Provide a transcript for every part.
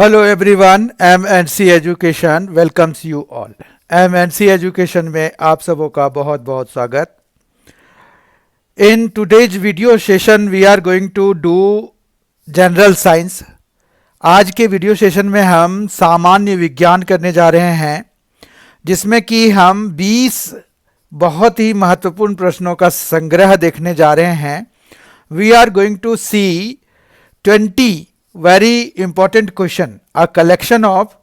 Hello everyone, MNC education welcomes you all. MNC education में आप सबों का बहुत बहुत स्वागत। In today's video session we are going to do general science. आज के वीडियो सेशन में हम सामान्य विज्ञान करने जा रहे हैं, जिसमें कि हम 20 बहुत ही महत्वपूर्ण प्रश्नों का संग्रह देखने जा रहे हैं। We are going to see 20 very important question, a collection of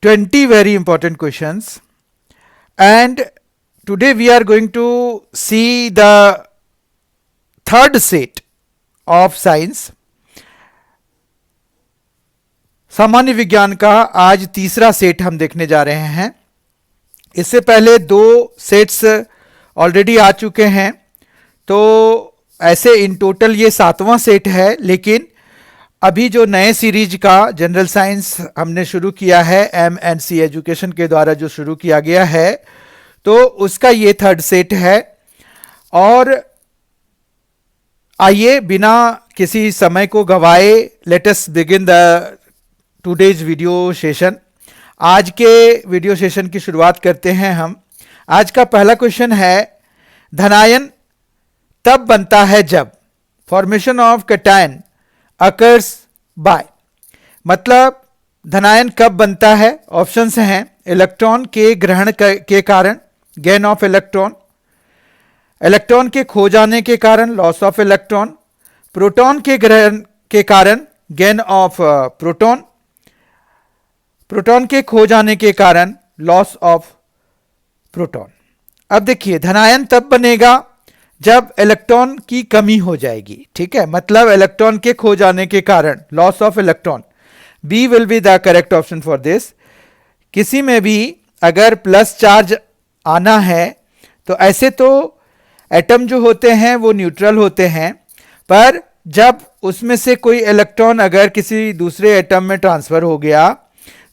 20 very important questions, and today we are going to see the third set of science। सामान्य विज्ञान का आज तीसरा सेट हम देखने जा रहे हैं। इससे पहले दो सेट्स ऑलरेडी आ चुके हैं, तो ऐसे इन टोटल ये 7वां सेट है। लेकिन अभी जो नए सीरीज का जनरल साइंस हमने शुरू किया है, एमएनसी एजुकेशन के द्वारा जो शुरू किया गया है, तो उसका ये थर्ड सेट है। और आइए बिना किसी समय को गवाए let us begin the today's video session. आज के वीडियो सेशन की शुरुआत करते हैं हम। आज का पहला क्वेश्चन है, धनायन तब बनता है जब formation of cation occurs by. मतलब धनायन कब बनता है? ऑप्शंस हैं, इलेक्ट्रॉन के ग्रहण के कारण गेन ऑफ इलेक्ट्रॉन, इलेक्ट्रॉन के खो जाने के कारण लॉस ऑफ इलेक्ट्रॉन, प्रोटॉन के ग्रहण के कारण गेन ऑफ प्रोटॉन, प्रोटॉन के खो जाने के कारण लॉस ऑफ प्रोटॉन। अब देखिए, धनायन तब बनेगा जब इलेक्ट्रॉन की कमी हो जाएगी। ठीक है, मतलब इलेक्ट्रॉन के खो जाने के कारण loss of electron. B will be the correct option for this. किसी में भी अगर प्लस चार्ज आना है तो ऐसे तो एटम जो होते हैं वो न्यूट्रल होते हैं, पर जब उसमें से कोई इलेक्ट्रॉन अगर किसी दूसरे एटम में ट्रांसफर हो गया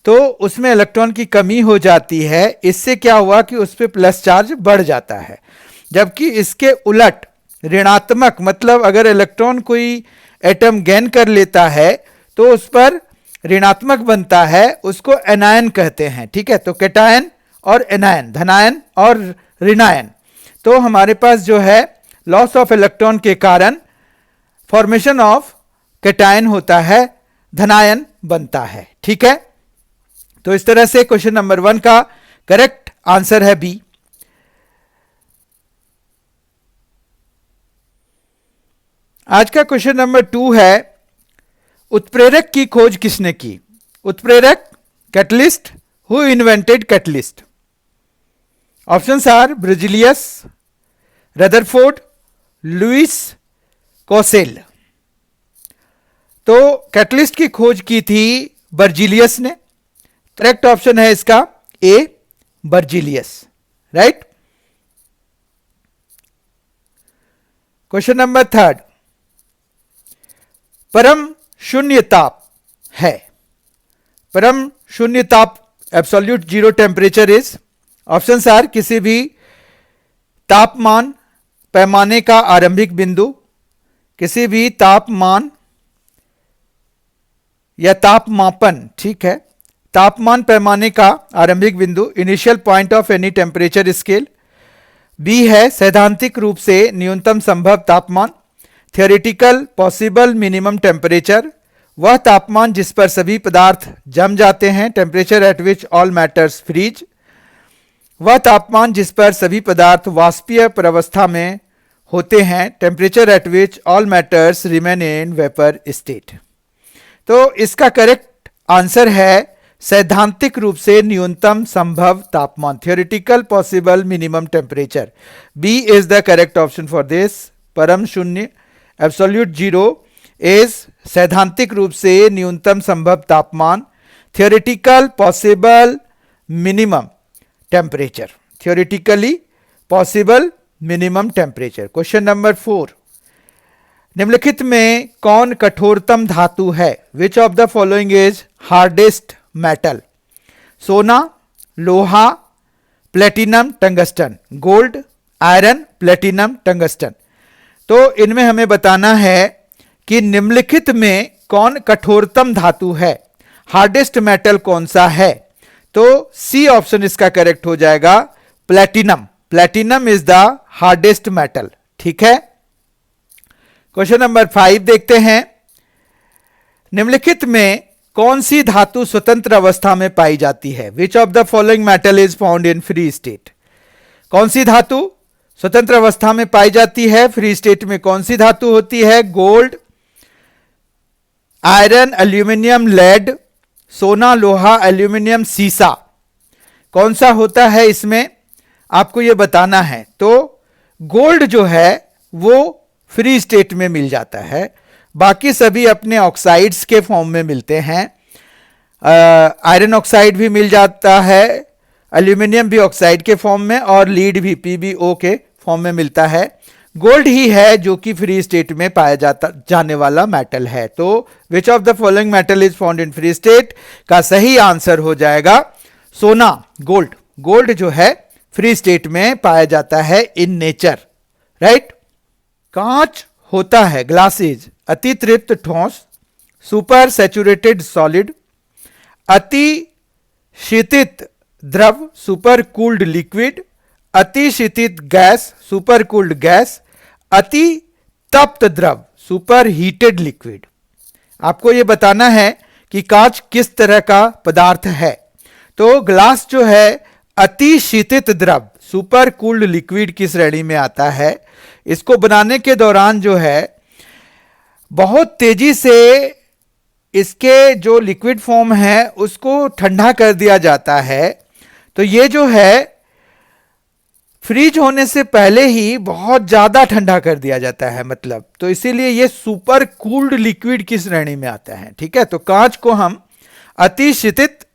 तो उसमें इलेक्ट्रॉन की कमी हो जाती है। इससे क्या हुआ कि उस पर प्लस चार्ज बढ़ जाता है। जबकि इसके उलट ऋणात्मक, मतलब अगर इलेक्ट्रॉन कोई एटम गेन कर लेता है तो उस पर ऋणात्मक बनता है, उसको एनायन कहते हैं। ठीक है, तो कैटायन और एनायन, धनायन और ऋणायन। तो हमारे पास जो है लॉस ऑफ इलेक्ट्रॉन के कारण फॉर्मेशन ऑफ कैटायन होता है, धनायन बनता है। ठीक है, तो इस तरह से क्वेश्चन नंबर 1 का करेक्ट आंसर है बी। आज का क्वेश्चन नंबर 2 है, उत्प्रेरक की खोज किसने की? उत्प्रेरक, catalyst, who invented catalyst? Options are Berzelius, Rutherford, Lewis Kossel. तो कैटलिस्ट की खोज की थी बर्जिलियस ने। करेक्ट ऑप्शन है इसका A, Berzelius. Right. Question number 3, परम शून्य ताप है। परम शून्य ताप, absolute zero temperature is. Options are किसी भी तापमान पैमाने का आरंभिक बिंदु, किसी भी तापमान या तापमापन, ठीक है, तापमान पैमाने का आरंभिक बिंदु, initial point of any temperature scale. B है सैद्धांतिक रूप से न्यूनतम संभव तापमान, थियोरेटिकल पॉसिबल मिनिमम टेम्परेचर, वह तापमान जिस पर सभी पदार्थ जम जाते हैं, temperature at which all matters freeze, वह तापमान जिस पर सभी पदार्थ वाष्पीय प्रावस्था में होते हैं, temperature at which all matters remain in vapour state. तो इसका करेक्ट आंसर है सैद्धांतिक रूप से न्यूनतम संभव तापमान, theoretical possible minimum temperature. B is the correct option for this. परम शून्य, एब्सोल्यूट जीरो इज सैद्धांतिक रूप से न्यूनतम संभव तापमान, theoretical possible minimum temperature, theoretically possible minimum temperature. Question number 4, निम्नलिखित में कौन कठोरतम धातु है? Which of the following is hardest metal? सोना, लोहा, platinum, tungsten. Gold, iron, platinum, tungsten. तो इनमें हमें बताना है कि निम्नलिखित में कौन कठोरतम धातु है, हार्डेस्ट मेटल कौन सा है? तो सी ऑप्शन इसका करेक्ट हो जाएगा, platinum. Platinum is the hardest metal. ठीक है, क्वेश्चन नंबर 5 देखते हैं। निम्नलिखित में कौन सी धातु स्वतंत्र अवस्था में पाई जाती है? Which of the following metal is found in free state? कौन सी धातु स्वतंत्र अवस्था में पाई जाती है? फ्री स्टेट में कौन सी धातु होती है? गोल्ड, आयरन, एल्यूमिनियम, लेड, सोना, लोहा, एल्यूमिनियम, सीसा। कौन सा होता है इसमें, आपको यह बताना है। तो गोल्ड जो है वो फ्री स्टेट में मिल जाता है, बाकी सभी अपने ऑक्साइड्स के फॉर्म में मिलते हैं। आयरन ऑक्साइड भी मिल जाता है, एल्यूमिनियम भी ऑक्साइड के फॉर्म में, और लीड भी PbO के फॉर्म में मिलता है। गोल्ड ही है जो कि फ्री स्टेट में पाया जाने वाला मेटल है। तो विच of the following metal is found in free state का सही आंसर हो जाएगा सोना, गोल्ड। गोल्ड जो है फ्री स्टेट में पाया जाता है इन नेचर, राइट। कांच होता है, ग्लासेज, अति तृप्त ठोस, सुपर सैचुरेटेड सॉलिड, अति शीतित द्रव, सुपर कूल्ड लिक्विड, अति शीतित गैस, सुपर कूल्ड गैस, अति तप्त द्रव, सुपर हीटेड लिक्विड। आपको यह बताना है कि कांच किस तरह का पदार्थ है। तो ग्लास जो है अति शीतित द्रव, सुपर कूल्ड लिक्विड की श्रेणी में आता है। इसको बनाने के दौरान जो है बहुत तेजी से इसके जो लिक्विड फॉर्म है उसको ठंडा कर दिया जाता है। तो ये जो है फ्रीज होने से पहले ही बहुत ज्यादा ठंडा कर दिया जाता है, मतलब, तो इसीलिए ये सुपर कूल्ड लिक्विड की श्रेणी में आता है। ठीक है, तो कांच को हम अति शीतित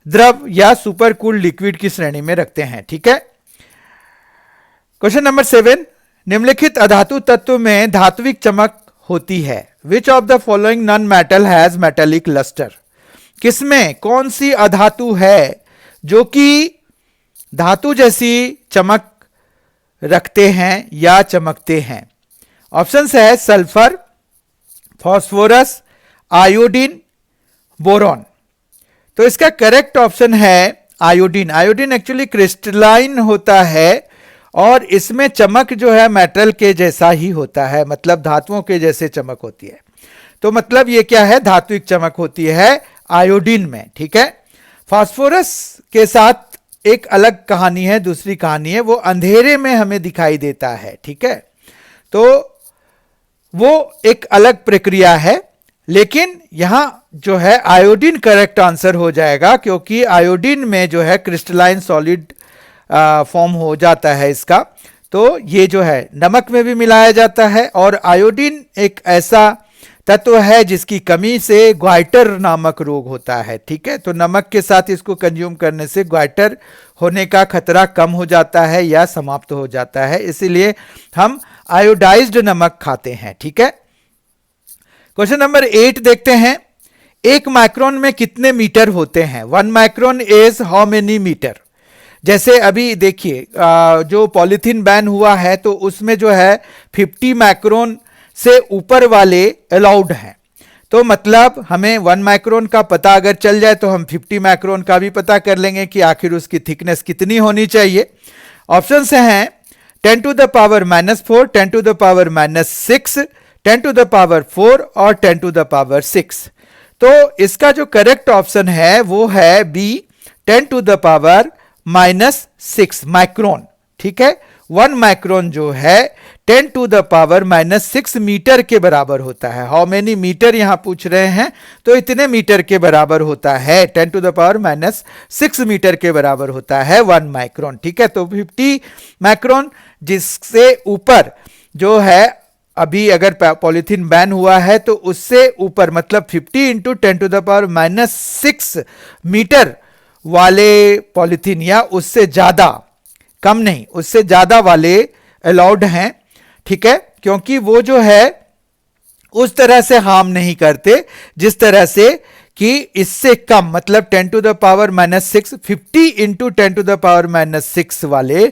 द्रव या सुपर कूल्ड लिक्विड की श्रेणी में रखते हैं। ठीक है, क्वेश्चन नंबर 7, निम्नलिखित अधातु तत्व में धात्विक चमक होती है। Which of the following non metal has metallic lustre? किसमें कौन सी अधातु है जो कि धातु जैसी चमक रखते हैं या चमकते हैं? ऑप्शंस है सल्फर, फास्फोरस, आयोडीन, बोरॉन। तो इसका करेक्ट ऑप्शन है आयोडीन। आयोडीन एक्चुअली क्रिस्टलाइन होता है और इसमें चमक जो है मेटल के जैसा ही होता है, मतलब धातुओं के जैसे चमक होती है। तो मतलब ये क्या है, धात्विक चमक होती है आयोडीन में। ठीक है, फास्फोरस के साथ एक अलग कहानी है, दूसरी कहानी है, वो अंधेरे में हमें दिखाई देता है। ठीक है, तो वो एक अलग प्रक्रिया है, लेकिन यहां जो है आयोडीन करेक्ट आंसर हो जाएगा, क्योंकि आयोडीन में जो है क्रिस्टलाइन सॉलिड फॉर्म हो जाता है इसका। तो ये जो है नमक में भी मिलाया जाता है, और आयोडीन एक ऐसा तत्व है जिसकी कमी से ग्वाइटर नामक रोग होता है। ठीक है, तो नमक के साथ इसको कंज्यूम करने से ग्वाइटर होने का खतरा कम हो जाता है या समाप्त हो जाता है, इसीलिए हम आयोडाइज्ड नमक खाते हैं। ठीक है, क्वेश्चन नंबर 8 देखते हैं। 1 माइक्रोन में कितने मीटर होते हैं? 1 micron is how many metre? जैसे अभी देखिए जो पॉलीथीन बैन हुआ है तो उसमें जो है 50 माइक्रोन से ऊपर वाले अलाउड हैं। तो मतलब हमें 1 माइक्रोन का पता अगर चल जाए तो हम 50 माइक्रोन का भी पता कर लेंगे कि आखिर उसकी थिकनेस कितनी होनी चाहिए। ऑप्शंस हैं 10 to the power -4, 10 to the power -6, 10 to the power 4 और 10 टू द पावर 6। तो इसका जो करेक्ट ऑप्शन है वो है B, 10 to the power -6 micron. ठीक है, 1 माइक्रोन जो है 10 टू द पावर -6 मीटर के बराबर होता है। हाउ मेनी मीटर यहां पूछ रहे हैं, तो इतने मीटर के बराबर होता है, 10 टू द पावर -6 मीटर के बराबर होता है 1 माइक्रोन। ठीक है, तो 50 माइक्रोन जिससे ऊपर जो है, अभी अगर पॉलीथीन बैन हुआ है तो उससे ऊपर मतलब 50 into 10 to the power -6 metre वाले पॉलीथीन या उससे ज्यादा, कम नहीं उससे ज्यादा वाले अलाउड हैं। ठीक है, क्योंकि वो जो है उस तरह से हार्म नहीं करते जिस तरह से कि इससे कम, मतलब 10 to the power -6, 50 into 10 to the power -6 वाले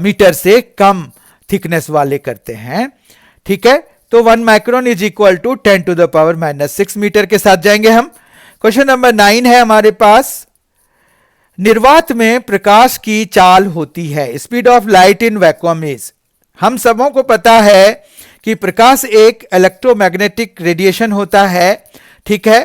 मीटर से कम थिकनेस वाले करते हैं। ठीक है, तो 1 micron is equal to 10 to the power -6 metre के साथ जाएंगे हम। क्वेश्चन नंबर 9 है हमारे पास, निर्वात में प्रकाश की चाल होती है। Speed of light in vacuum is. हम सबों को पता है कि प्रकाश एक इलेक्ट्रोमैग्नेटिक रेडिएशन होता है, ठीक है।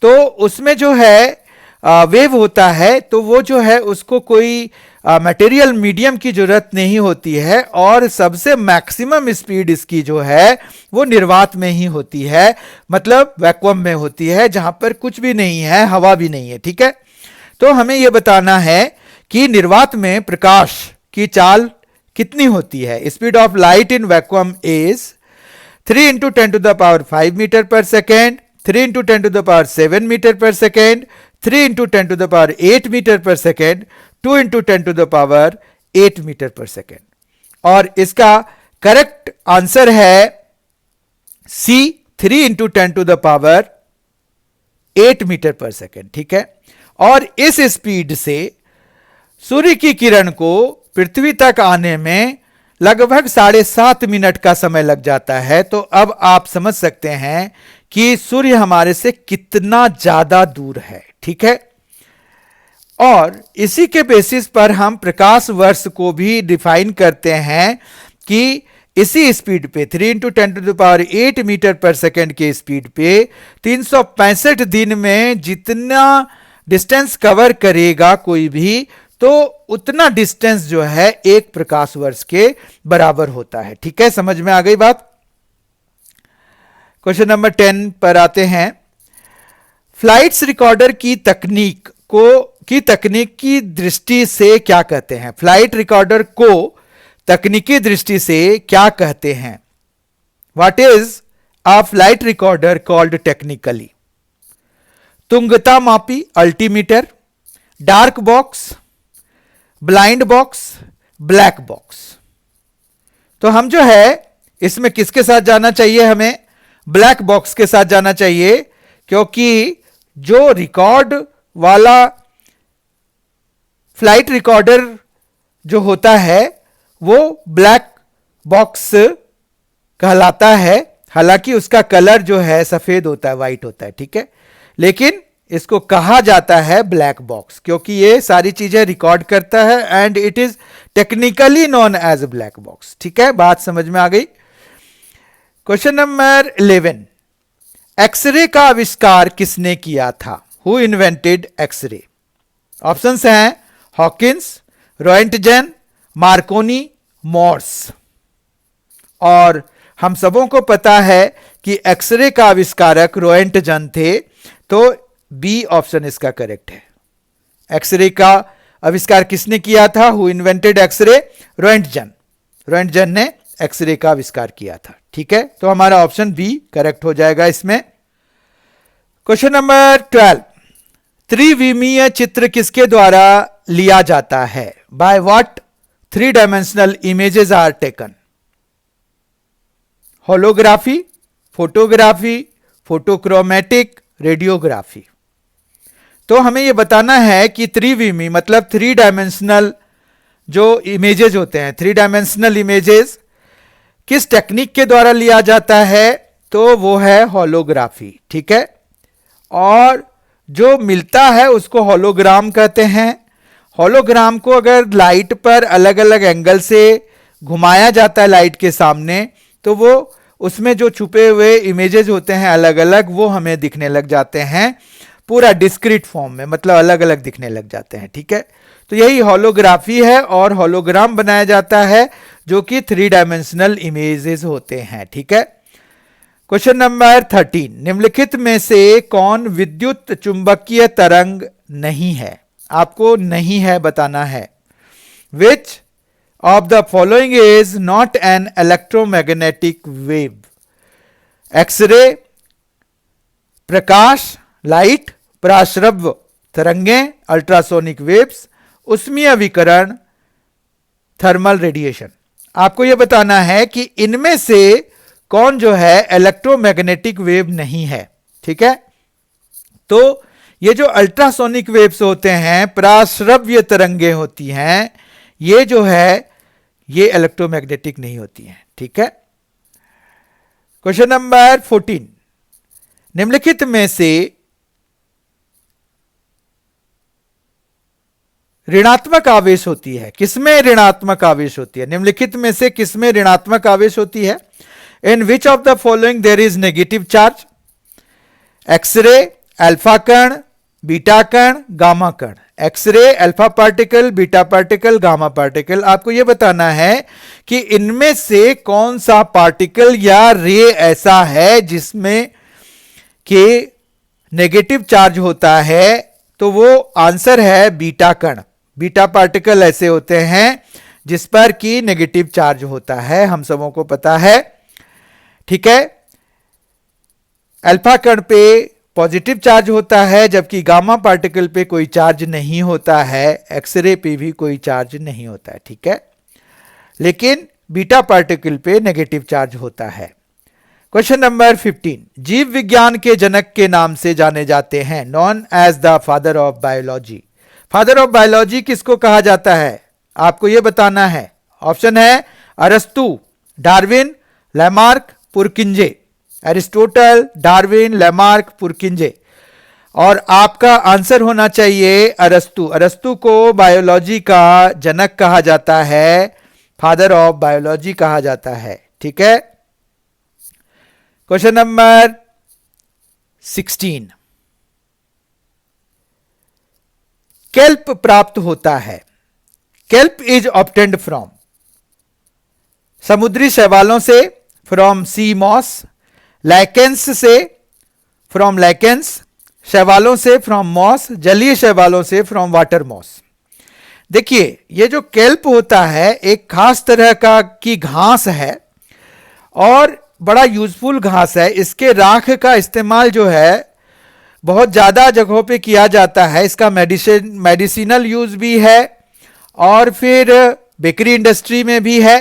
तो उसमें जो है वेव होता है, तो वो जो है उसको कोई मटेरियल मीडियम की जरूरत नहीं होती है, और सबसे मैक्सिमम स्पीड इसकी जो है वो निर्वात में ही होती है, मतलब वैक्यूम में होती है, जहां पर कुछ भी नहीं है, हवा भी नहीं है, ठीक है। तो हमें यह बताना है कि निर्वात में प्रकाश की चाल कितनी होती है। Speed of light in vacuum is 3 into 10 to the power 5 metre पर second, 3 into 10 to the power 7 metre पर second, 3 into 10 to the power 8 metre पर second, 2 into 10 to the power 8 metre पर सेकेंड। और इसका करेक्ट आंसर है C, 3 into 10 to the power 8 metre पर second, ठीक है। और इस स्पीड से सूर्य की किरण को पृथ्वी तक आने में लगभग 7.5 मिनट का समय लग जाता है। तो अब आप समझ सकते हैं कि सूर्य हमारे से कितना ज्यादा दूर है, ठीक है। और इसी के बेसिस पर हम प्रकाश वर्ष को भी डिफाइन करते हैं कि इसी स्पीड पे 3 into 10 to the power 8 metre पर सेकेंड के स्पीड पे 365 दिन में जितना डिस्टेंस कवर करेगा कोई भी, तो उतना डिस्टेंस जो है एक प्रकाश वर्ष के बराबर होता है, ठीक है। समझ में आ गई बात। क्वेश्चन नंबर 10 पर आते हैं। फ्लाइट्स रिकॉर्डर की तकनीक की दृष्टि से क्या कहते हैं। फ्लाइट रिकॉर्डर को तकनीकी दृष्टि से क्या कहते हैं। What is a flight recorder called technically. तुंगता मापी altimeter, dark box, blind box, black box. तो हम जो है इसमें किसके साथ जाना चाहिए, हमें ब्लैक बॉक्स के साथ जाना चाहिए, क्योंकि जो रिकॉर्ड वाला फ्लाइट रिकॉर्डर जो होता है वो ब्लैक बॉक्स कहलाता है। हालांकि उसका कलर जो है सफेद होता है, व्हाइट होता है, ठीक है, लेकिन इसको कहा जाता है ब्लैक बॉक्स क्योंकि ये सारी चीजें रिकॉर्ड करता है and it is technically known as black box, ठीक है। बात समझ में आ गई। क्वेश्चन नंबर 11, एक्सरे का आविष्कार किसने किया था। Who invented X ray. ऑप्शंस हैं हॉकिंस, रोएंटजन, मार्कोनी, मोर्स। और हम सबों को पता है कि एक्सरे का आविष्कारक रोएंटजन थे, तो बी ऑप्शन इसका करेक्ट है। एक्सरे का आविष्कार किसने किया था। Who invented X ray. Roentgen. Roentgen ने एक्सरे का आविष्कार किया था, ठीक है। तो हमारा ऑप्शन बी करेक्ट हो जाएगा इसमें। क्वेश्चन नंबर 12, त्रिविमीय चित्र किसके द्वारा लिया जाता है। By what 3 dimensional images are taken. Holography, photography, photochromatic, radiography. तो हमें यह बताना है कि त्रिविमी मतलब 3 डायमेंशनल जो इमेजेस होते हैं, 3 डायमेंशनल इमेजेस किस टेक्निक के द्वारा लिया जाता है, तो वो है होलोग्राफी, ठीक है। और जो मिलता है उसको होलोग्राम कहते हैं। होलोग्राम को अगर लाइट पर अलग अलग एंगल से घुमाया जाता है लाइट के सामने, तो वो उसमें जो छुपे हुए इमेजेस होते हैं अलग अलग, वो हमें दिखने लग जाते हैं पूरा डिस्क्रीट फॉर्म में, मतलब अलग अलग दिखने लग जाते हैं, ठीक है। तो यही होलोग्राफी है और होलोग्राम बनाया जाता है जो कि 3 डायमेंशनल इमेजेस होते हैं, ठीक है। क्वेश्चन नंबर 13, निम्नलिखित में से कौन विद्युत चुंबकीय तरंग नहीं है। आपको नहीं है बताना है। Which of the following is not an electromagnetic wave. X ray, प्रकाश, लाइट, पराश्रव्य तरंगें, अल्ट्रासोनिक वेव्स, उष्मीय विकिरण, थर्मल रेडिएशन। आपको यह बताना है कि इनमें से कौन जो है इलेक्ट्रोमैग्नेटिक वेव नहीं है, ठीक है। तो ये जो अल्ट्रासोनिक वेव्स होते हैं, पराश्रव्य तरंगें होती हैं, ये जो है ये इलेक्ट्रोमैग्नेटिक नहीं होती हैं, ठीक है। क्वेश्चन नंबर 14, निम्नलिखित में से ऋणात्मक आवेश होती है, किसमें ऋणात्मक आवेश होती है? निम्नलिखित में से किसमें ऋणात्मक आवेश होती है? In which of the following there is negative charge? X ray, alpha कण, बीटा कण, गामा कण। X ray, alpha particle, beta particle, gamma particle. आपको यह बताना है कि इनमें से कौन सा पार्टिकल या रे ऐसा है जिसमें कि नेगेटिव चार्ज होता है, तो वो आंसर है बीटा कण। बीटा पार्टिकल ऐसे होते हैं जिस पर कि नेगेटिव चार्ज होता है, हम सबों को पता है, ठीक है। अल्फा कण पे पॉजिटिव चार्ज होता है, जबकि गामा पार्टिकल पे कोई चार्ज नहीं होता है, एक्सरे पे भी कोई चार्ज नहीं होता है, ठीक है। लेकिन बीटा पार्टिकल पे नेगेटिव चार्ज होता है। क्वेश्चन नंबर 15, जीव विज्ञान के जनक के नाम से जाने जाते हैं, known as the father of biology. Father of biology किसको कहा जाता है? आपको यह बताना है। ऑप्शन है अरस्तु, Darwin, Lamarck, पुरकिंजे। Aristotle, Darwin, Lamarck, पुरकिंजे। और आपका आंसर होना चाहिए अरस्तु। अरस्तु को बायोलॉजी का जनक कहा जाता है, फादर ऑफ बायोलॉजी कहा जाता है, ठीक है। क्वेश्चन नंबर 16, केल्प प्राप्त होता है। केल्प इज ऑब्टेन्ड फ्रॉम, समुद्री शैवालों से, फ्रॉम सी मॉस, लाइकेंस से, फ्रॉम लाइकेंस, शैवालों से फ्रॉम मॉस, जलीय शैवालों से फ्रॉम वाटर मॉस। देखिए, ये जो केल्प होता है एक खास तरह का की घास है और बड़ा यूजफुल घास है। इसके राख का इस्तेमाल जो है बहुत ज़्यादा जगहों पे किया जाता है। इसका मेडिसिनल यूज भी है और फिर बेकरी इंडस्ट्री में भी है,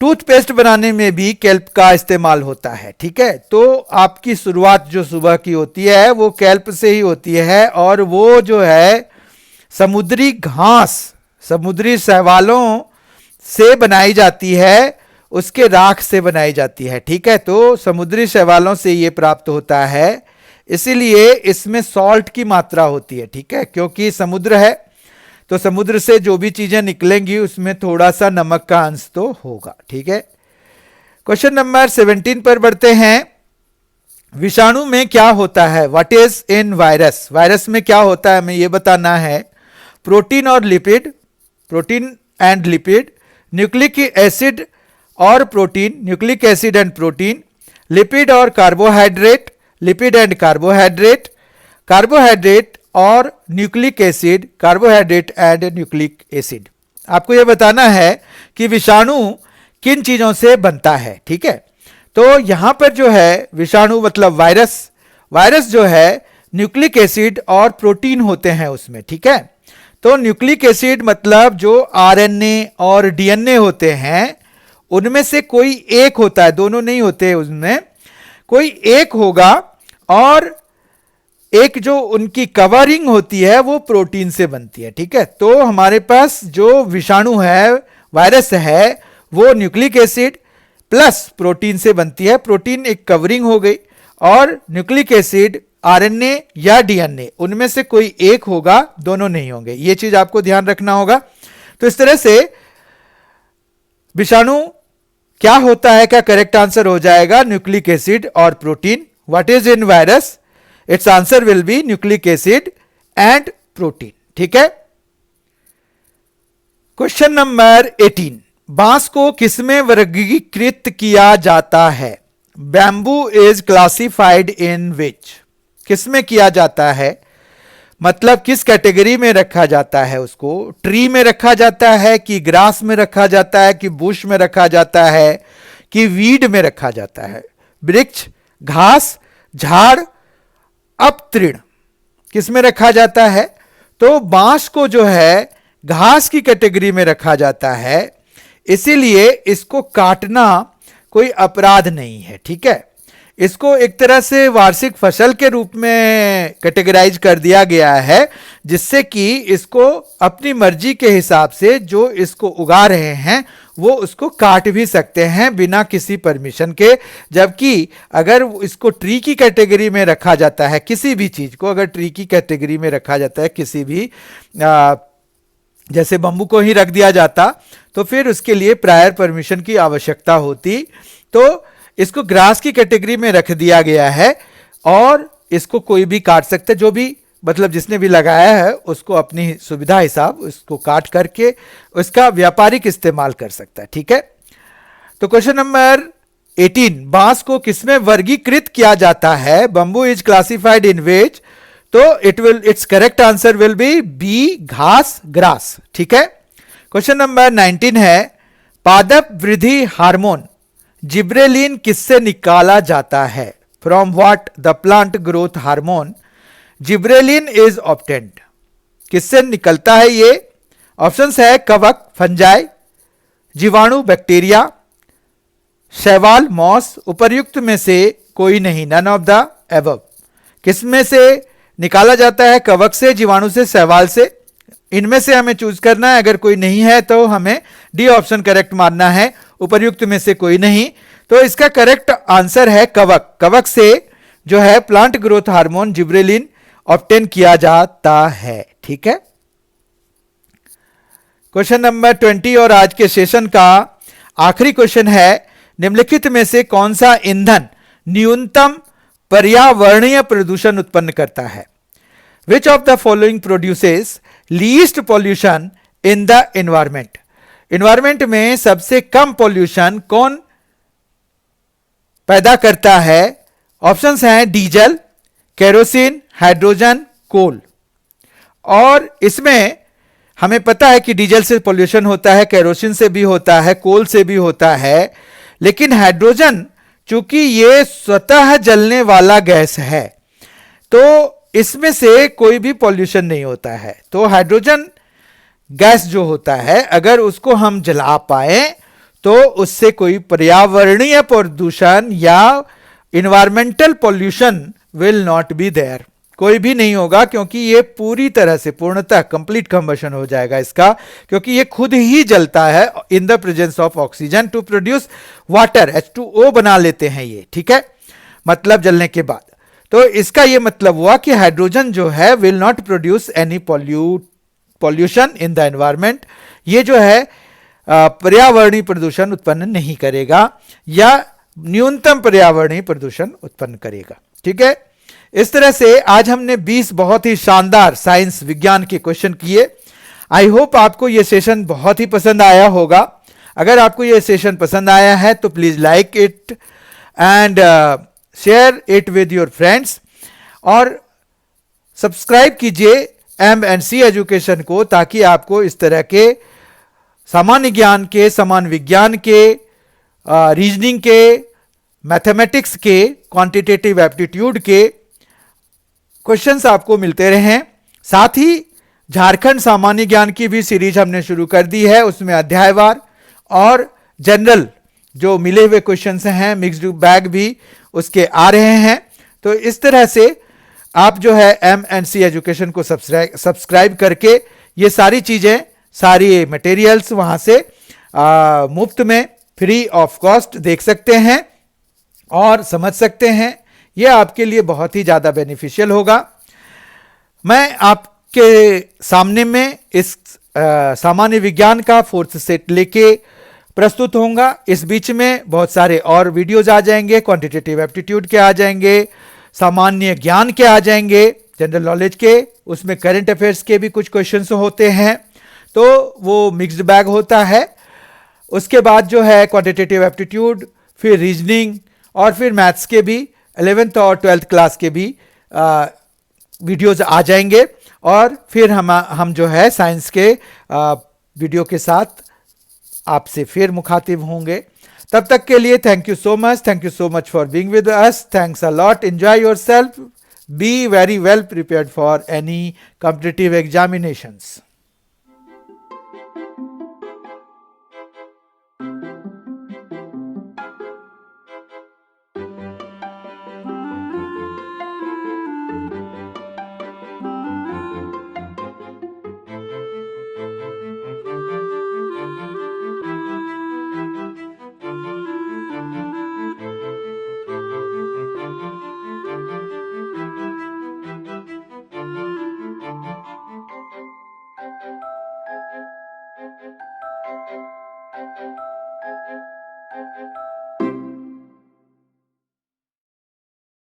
टूथपेस्ट बनाने में भी केल्प का इस्तेमाल होता है, ठीक है। तो आपकी शुरुआत जो सुबह की होती है वो केल्प से ही होती है और वो जो है समुद्री घास, समुद्री शैवालों से बनाई जाती है, उसके राख से बनाई जाती है, ठीक है। तो समुद्री शैवालों से ये प्राप्त होता है, इसीलिए इसमें सॉल्ट की मात्रा होती है, ठीक है, क्योंकि समुद्र है तो समुद्र से जो भी चीजें निकलेंगी उसमें थोड़ा सा नमक का अंश तो होगा, ठीक है। क्वेश्चन नंबर 17 पर बढ़ते हैं। विषाणु में क्या होता है? What is in virus? Virus में क्या होता है हमें यह बताना है। प्रोटीन और lipid, protein and lipid, nucleic acid और protein, nucleic acid and protein, lipid और carbohydrate, lipid and carbohydrate, carbohydrate और nucleic acid, carbohydrate and nucleic acid. आपको यह बताना है कि विषाणु किन चीजों से बनता है, ठीक है। तो यहां पर जो है विषाणु मतलब वायरस, वायरस जो है न्यूक्लिक एसिड और प्रोटीन होते हैं उसमें, ठीक है। तो न्यूक्लिक एसिड मतलब जो आरएनए और डीएनए होते हैं उनमें से कोई एक होता है, दोनों नहीं होते, उसमें कोई एक होगा और एक जो उनकी कवरिंग होती है वो प्रोटीन से बनती है, ठीक है। तो हमारे पास जो विषाणु है, वायरस है, वो न्यूक्लिक एसिड प्लस प्रोटीन से बनती है। प्रोटीन एक कवरिंग हो गई और न्यूक्लिक एसिड आरएनए या डीएनए, उनमें से कोई एक होगा, दोनों नहीं होंगे। ये चीज आपको ध्यान रखना होगा। तो इस तरह से विषाणु क्या होता है का करेक्ट आंसर हो जाएगा न्यूक्लिक एसिड और protein. What is in virus? It's answer will B nucleic acid and protein, ठीक है। क्वेश्चन नंबर 18, बांस को किसमें वर्गीकृत किया जाता है? बैम्बू इज क्लासिफाइड इन विच, किसमें किया जाता है, मतलब किस कैटेगरी में रखा जाता है उसको? ट्री में रखा जाता है कि ग्रास में रखा जाता है कि बुश में रखा जाता है कि वीड में रखा जाता है? वृक्ष, घास, झाड़, अपतृण, किस में रखा जाता है? तो बांस को जो है घास की कैटेगरी में रखा जाता है, इसीलिए इसको काटना कोई अपराध नहीं है, ठीक है। इसको एक तरह से वार्षिक फसल के रूप में कैटेगराइज कर दिया गया है, जिससे कि इसको अपनी मर्जी के हिसाब से जो इसको उगा रहे हैं वो उसको काट भी सकते हैं बिना किसी परमिशन के। जबकि अगर इसको ट्री की कैटेगरी में रखा जाता है, किसी भी चीज को अगर ट्री की कैटेगरी में रखा जाता है, किसी भी जैसे बम्बू को ही रख दिया जाता, तो फिर उसके लिए प्रायर परमिशन की आवश्यकता होती। तो इसको ग्रास की कैटेगरी में रख दिया गया है और इसको कोई भी काट सकता है, जो भी मतलब जिसने भी लगाया है उसको अपनी सुविधा हिसाब उसको काट करके उसका व्यापारिक इस्तेमाल कर सकता है। ठीक है, तो क्वेश्चन नंबर 18, बांस को किसमें वर्गीकृत किया जाता है? Bamboo is classified in ways, तो it's correct answer will be B, घास, ग्रास। ठीक है, क्वेश्चन नंबर 19 है, पादप वृद्धि हार्मोन जिब्रेलिन किससे निकाला जाता है? From what the plant growth hormone gibberellin is obtained? किससे निकलता है ये? ऑप्शंस है कवक, फंजाई, जीवाणु, बैक्टीरिया, शैवाल, मॉस। उपर्युक्त में से कोई नहीं, नन ऑफ द एबव। किस में से निकाला जाता है? कवक से, जीवाणु से, शैवाल से। इनमें से हमें चूज करना है, अगर कोई नहीं है तो हमें डी ऑप्शन करेक्ट मानना है, उपर्युक्त में से कोई नहीं। तो इसका करेक्ट आंसर है कवक। कवक से जो है plant growth hormone gibberellin obtain किया जाता है। ठीक है, क्वेश्चन नंबर 20 और आज के सेशन का आखिरी क्वेश्चन है, निम्नलिखित में से कौन सा ईंधन न्यूनतम पर्यावरणीय प्रदूषण उत्पन्न करता है? Which of the following produces least pollution in the environment? Environment में सबसे कम पॉल्यूशन कौन पैदा करता है? ऑप्शंस हैं डीजल, केरोसिन, हाइड्रोजन, कोल। और इसमें हमें पता है कि डीजल से पॉल्यूशन होता है, केरोसिन से भी होता है, कोल से भी होता है, लेकिन हाइड्रोजन चूंकि ये स्वतः जलने वाला गैस है तो इसमें से कोई भी पॉल्यूशन नहीं होता है। तो हाइड्रोजन गैस जो होता है अगर उसको हम जला पाए तो उससे कोई पर्यावरणीय प्रदूषण या environmental pollution will not be there, कोई भी नहीं होगा, क्योंकि ये पूरी तरह से पूर्णतः कंप्लीट कंबशन हो जाएगा इसका, क्योंकि ये खुद ही जलता है in the presence of oxygen to produce water, H2O बना लेते हैं ये। ठीक है, मतलब जलने के बाद। तो इसका ये मतलब हुआ कि हाइड्रोजन जो है will not produce any pollution in the environment, ये जो है पर्यावरणीय प्रदूषण उत्पन्न नहीं करेगा या न्यूनतम पर्यावरणीय प्रदूषण उत्पन्न करेगा। ठीक है, इस तरह से आज हमने 20 बहुत ही शानदार साइंस विज्ञान के क्वेश्चन किए। आई होप आपको यह सेशन बहुत ही पसंद आया होगा। अगर आपको यह सेशन पसंद आया है तो please like it and share it with your friends और सब्सक्राइब कीजिए M&C एजुकेशन को, ताकि आपको इस तरह के सामान्य ज्ञान के, समान विज्ञान के, रीजनिंग के, मैथमेटिक्स के, क्वांटिटेटिव एप्टीट्यूड के क्वेश्चंस आपको मिलते रहें। साथ ही झारखंड सामान्य ज्ञान की भी सीरीज हमने शुरू कर दी है, उसमें अध्यायवार और जनरल जो मिले हुए क्वेश्चंस हैं, मिक्स्ड बैग भी उसके आ रहे हैं। तो इस तरह से आप जो है M&C एजुकेशन को सब्सक्राइब करके ये सारी चीजें, सारी मटेरियल्स वहां से मुफ्त में फ्री ऑफ कॉस्ट देख सकते हैं और समझ सकते हैं। यह आपके लिए बहुत ही ज्यादा बेनिफिशियल होगा। मैं आपके सामने में इस सामान्य विज्ञान का 4th सेट लेके प्रस्तुत होऊंगा। इस बीच में बहुत सारे और वीडियोज आ जाएंगे, क्वांटिटेटिव एप्टीट्यूड के आ जाएंगे, सामान्य ज्ञान के आ जाएंगे, जनरल नॉलेज के, उसमें करंट अफेयर्स के भी कुछ क्वेश्चंस होते हैं, तो वो मिक्स्ड बैग होता है। उसके बाद जो है क्वांटिटेटिव एप्टीट्यूड, फिर रीजनिंग और फिर मैथ्स के भी 11th और 12th क्लास के भी वीडियोज आ जाएंगे और फिर हम जो है साइंस के वीडियो के साथ आपसे फिर मुखातिब होंगे। तब तक के लिए thank you so much for being with us. Thanks a lot. Enjoy yourself. Be very well prepared for any competitive examinations.